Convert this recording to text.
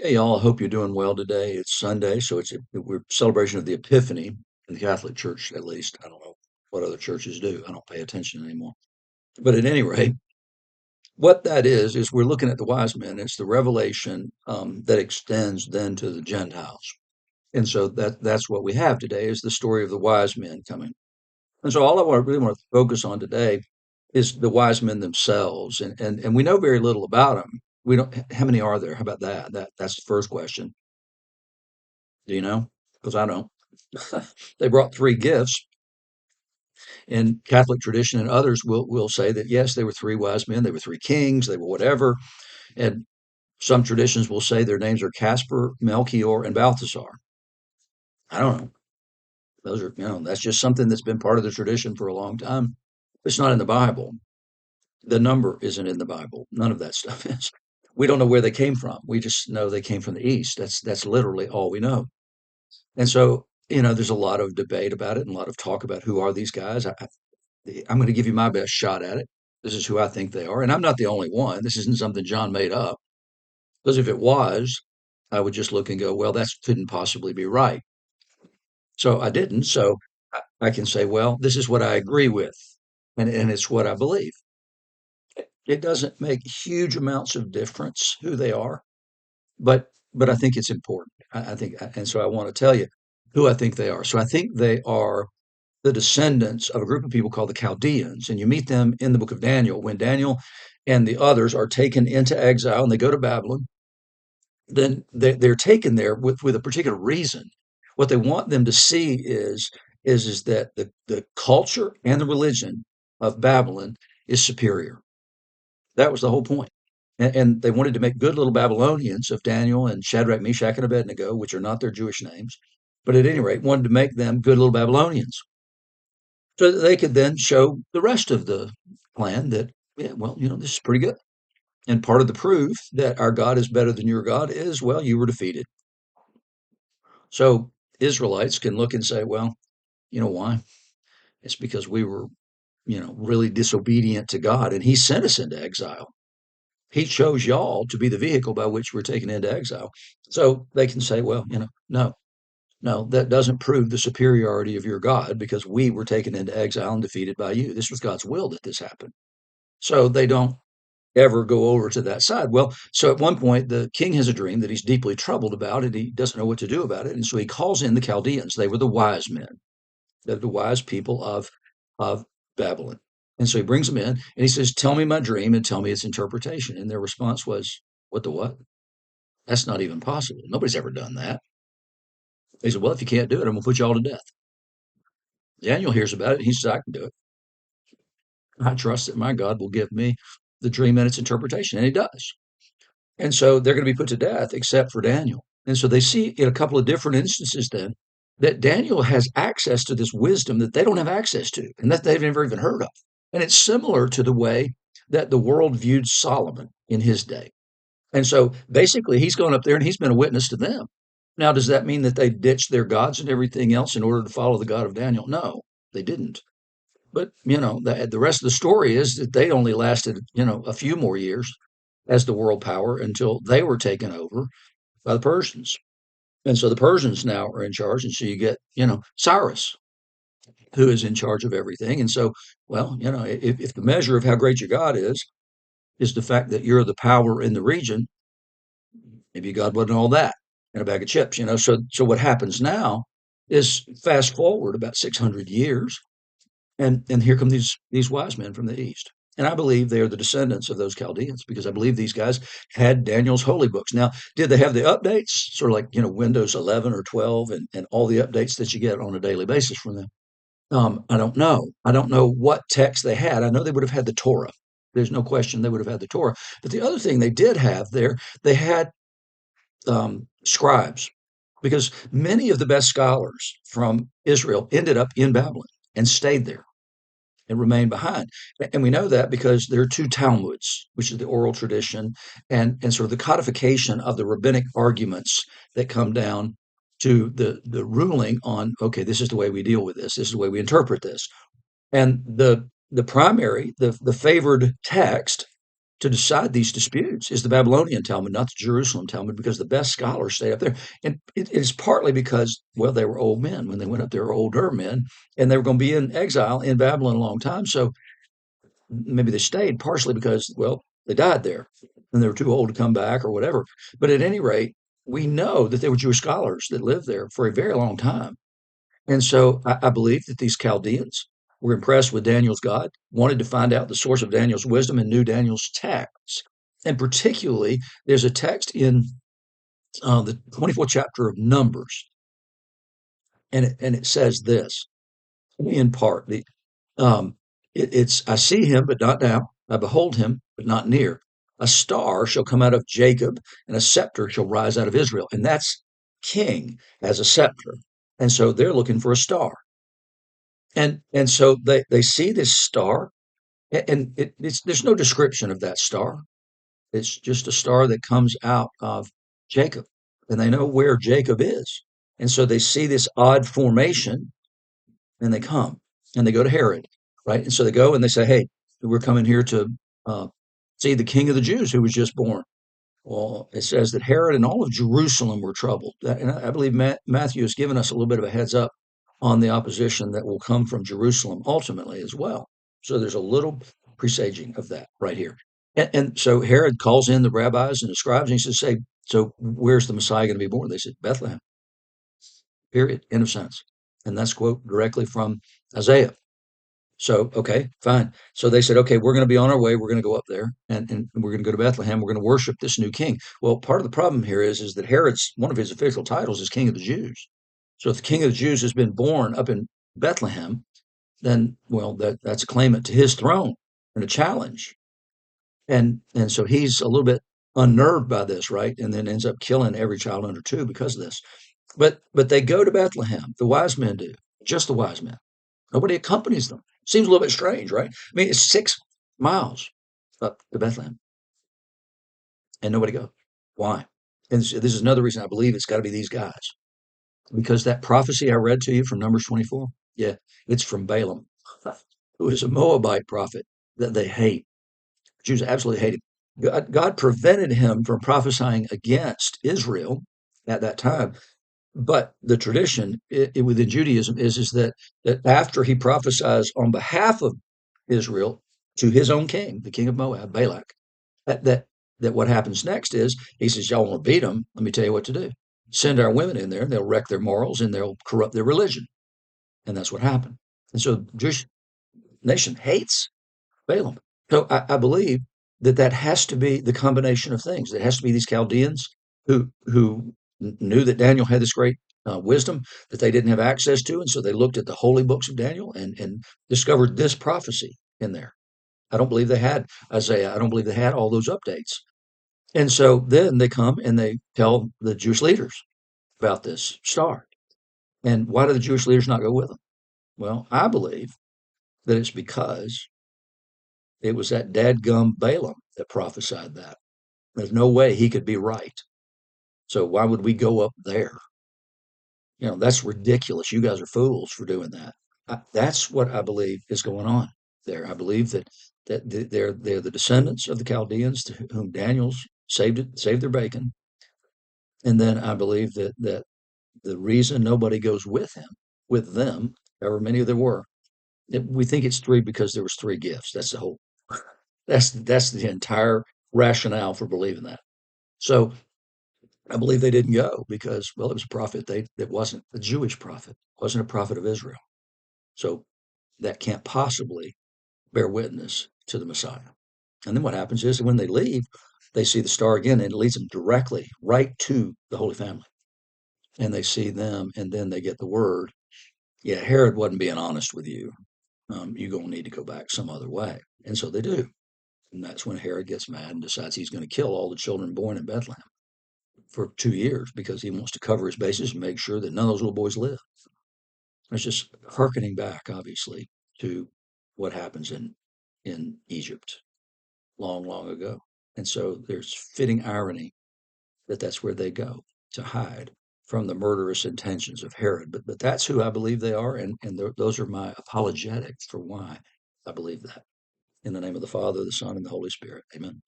Hey, y'all. I hope you're doing well today. It's Sunday, so we're celebration of the Epiphany in the Catholic Church, at least. I don't know what other churches do. I don't pay attention anymore. But at any rate, what that is we're looking at the wise men. It's the revelation that extends then to the Gentiles, and so that's what we have today is the story of the wise men coming. And so all really want to focus on today is the wise men themselves, and we know very little about them. We don't. How many are there? How about that? That's the first question. Do you know? Because I don't. They brought three gifts, and Catholic tradition and others will say that yes, they were three wise men, they were three kings, they were whatever. And some traditions will say their names are Casper, Melchior, and Balthasar. I don't know. Those are, that's just something that's been part of the tradition for a long time. It's not in the Bible. The number isn't in the Bible. None of that stuff is. We don't know where they came from. We just know they came from the East. That's literally all we know. And so, there's a lot of debate about it and a lot of talk about who are these guys. I'm going to give you my best shot at it. This is who I think they are. And I'm not the only one. This isn't something John made up. Because if it was, I would just look and go, well, that couldn't possibly be right. So I didn't. So I can say, well, this is what I agree with. And it's what I believe. It doesn't make huge amounts of difference who they are, but I think it's important. I think, and so I want to tell you who I think they are. So I think they are the descendants of a group of people called the Chaldeans. And you meet them in the book of Daniel when Daniel and the others are taken into exile and they go to Babylon. Then they're taken there with a particular reason. What they want them to see is that the culture and the religion of Babylon is superior. That was the whole point. And they wanted to make good little Babylonians of Daniel and Shadrach, Meshach, and Abednego, which are not their Jewish names, but at any rate, wanted to make them good little Babylonians so that they could then show the rest of the plan that, yeah, well, this is pretty good. And part of the proof that our God is better than your God is, well, you were defeated. So Israelites can look and say, well, you know why? It's because we were, really disobedient to God and he sent us into exile. He chose y'all to be the vehicle by which we're taken into exile. So they can say, well, no, no, that doesn't prove the superiority of your God because we were taken into exile and defeated by you. This was God's will that this happened. So they don't ever go over to that side. Well, so at one point, the king has a dream that he's deeply troubled about and he doesn't know what to do about it. And so he calls in the Chaldeans. They were the wise men, the wise people of Babylon. And so he brings them in and he says, tell me my dream and tell me its interpretation. And their response was, what the what? That's not even possible. Nobody's ever done that. He said, well, if you can't do it, I'm going to put you all to death. Daniel hears about it. And he says, I can do it. I trust that my God will give me the dream and its interpretation. And he does. And so they're going to be put to death except for Daniel. And so they see in a couple of different instances then that Daniel has access to this wisdom that they don't have access to and that they've never even heard of. And it's similar to the way that the world viewed Solomon in his day. And so basically he's gone up there and he's been a witness to them. Now, does that mean that they ditched their gods and everything else in order to follow the God of Daniel? No, they didn't. But, the rest of the story is that they only lasted, a few more years as the world power until they were taken over by the Persians. And so the Persians now are in charge. And so you get, Cyrus, who is in charge of everything. And so, well, if the measure of how great your God is the fact that you're the power in the region, maybe God wasn't all that in a bag of chips, So what happens now is fast forward about 600 years, and here come these wise men from the east. And I believe they are the descendants of those Chaldeans because I believe these guys had Daniel's holy books. Now, did they have the updates, sort of like Windows 11 or 12, and all the updates that you get on a daily basis from them? I don't know. I don't know what text they had. I know they would have had the Torah. There's no question they would have had the Torah. But the other thing they did have there, they had scribes, because many of the best scholars from Israel ended up in Babylon and stayed there and remained behind. And we know that because there are two Talmuds, which is the oral tradition and sort of the codification of the rabbinic arguments that come down to the ruling on, okay, this is the way we deal with this. This is the way we interpret this. And the primary, the favored text to decide these disputes is the Babylonian Talmud, not the Jerusalem Talmud, because the best scholars stayed up there. And it is partly because, well, they were old men. When they went up there, were older men, and they were going to be in exile in Babylon a long time. So maybe they stayed partially because, well, they died there and they were too old to come back or whatever. But at any rate, we know that there were Jewish scholars that lived there for a very long time. And so I believe that these Chaldeans were impressed with Daniel's God, wanted to find out the source of Daniel's wisdom, and knew Daniel's texts. And particularly, there's a text in the 24th chapter of Numbers, and it says this in part. Um, it's I see him, but not now. I behold him, but not near. A star shall come out of Jacob, and a scepter shall rise out of Israel. And that's king as a scepter. And so they're looking for a star. And so they see this star, and there's no description of that star. It's just a star that comes out of Jacob, and they know where Jacob is. And so they see this odd formation, and they come and they go to Herod, right? And so they go and they say, "Hey, we're coming here to uh, see the King of the Jews who was just born." Well, it says that Herod and all of Jerusalem were troubled. And I believe Matthew has given us a little bit of a heads up on the opposition that will come from Jerusalem ultimately as well. So there's a little presaging of that right here. And so Herod calls in the rabbis and the scribes and he says, "Say, so where's the Messiah going to be born?" They said, "Bethlehem, period, end of sentence." And that's quote directly from Isaiah. So, okay, fine. So they said, okay, we're going to be on our way. We're going to go up there and we're going to go to Bethlehem. We're going to worship this new king. Well, part of the problem here is that Herod's, one of his official titles is King of the Jews. So if the King of the Jews has been born up in Bethlehem, then, well, that's a claimant to his throne and a challenge. And so he's a little bit unnerved by this, right? And then ends up killing every child under two because of this. But they go to Bethlehem. The wise men do, just the wise men. Nobody accompanies them. Seems a little bit strange, right? I mean, it's 6 miles up to Bethlehem, and nobody goes. Why? And this is another reason I believe it's got to be these guys, because that prophecy I read to you from Numbers 24, yeah, it's from Balaam, who is a Moabite prophet that they hate. Jews absolutely hate him. God prevented him from prophesying against Israel at that time. But the tradition within Judaism is that after he prophesies on behalf of Israel to his own king, the king of Moab, Balak, that that, that what happens next is he says, "Y'all want to beat them? Let me tell you what to do. Send our women in there, and they'll wreck their morals and they'll corrupt their religion." And that's what happened. And so the Jewish nation hates Balaam. So I believe that has to be the combination of things. It has to be these Chaldeans who knew that Daniel had this great wisdom that they didn't have access to, and so they looked at the holy books of Daniel and discovered this prophecy in there. I don't believe they had Isaiah. I don't believe they had all those updates. And so then they come and they tell the Jewish leaders about this star. And why do the Jewish leaders not go with them? Well, I believe that it's because it was that dadgum Balaam that prophesied that. There's no way he could be right. So why would we go up there? That's ridiculous. You guys are fools for doing that. That's what I believe is going on there. I believe that they're the descendants of the Chaldeans to whom Daniel's saved their bacon. And then I believe that the reason nobody goes with them, however many there were, we think it's three because there was three gifts. That's the entire rationale for believing that. So I believe they didn't go because, well, it was a prophet that wasn't a Jewish prophet, wasn't a prophet of Israel. So that can't possibly bear witness to the Messiah. And then what happens is when they leave, they see the star again, and it leads them directly right to the Holy Family. And they see them, and then they get the word, yeah, Herod wasn't being honest with you. You're going to need to go back some other way. And so they do. And that's when Herod gets mad and decides he's going to kill all the children born in Bethlehem for 2 years because he wants to cover his bases and make sure that none of those little boys live. It's just hearkening back, obviously, to what happens in Egypt long, long ago. And so there's fitting irony that that's where they go to hide from the murderous intentions of Herod. But that's who I believe they are, and those are my apologetics for why I believe that. In the name of the Father, the Son, and the Holy Spirit. Amen.